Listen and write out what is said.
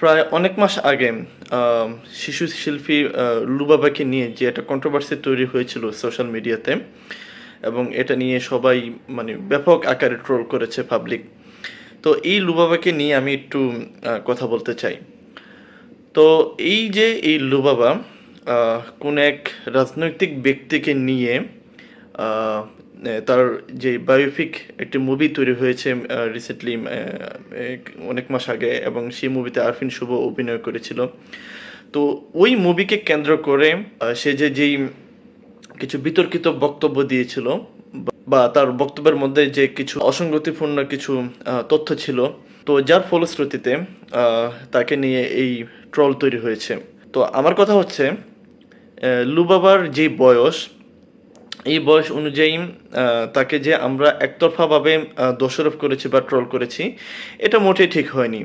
প্রায় অনেক মাস আগে আম শিশু শিল্পী লুবাবাকে নিয়ে যে একটা কন্ট্রোভার্সি তৈরি হয়েছিল সোশ্যাল মিডিয়াতে এবং এটা নিয়ে সবাই মানে ব্যাপক আকারে ট্রোল করেছে পাবলিক। তো এই লুবাবাকে নিয়ে আমি একটু কথা বলতে চাই। তো এই যে এই লুবাবা কোন এক রাজনৈতিক ব্যক্তিকে নিয়ে তার যে বায়োপিক একটি মুভি তৈরি হয়েছে রিসেন্টলি অনেক মাস আগে, এবং সেই মুভিতে আরফিন শুভ অভিনয় করেছিল। তো ওই মুভিকে কেন্দ্র করে সে যেই কিছু বিতর্কিত বক্তব্য দিয়েছিল, বা তার বক্তব্যের মধ্যে যে কিছু অসঙ্গতিপূর্ণ কিছু তথ্য ছিল, তো যার ফলশ্রুতিতে তাকে নিয়ে এই ট্রল তৈরি হয়েছে। তো আমার কথা হচ্ছে, লুবাবার যে বয়স, এই বয়স অনুযায়ী তাকে যে আমরা একতরফাভাবে দোষারোপ করেছি বা ট্রল করেছি, এটা মোটেই ঠিক হয়নি।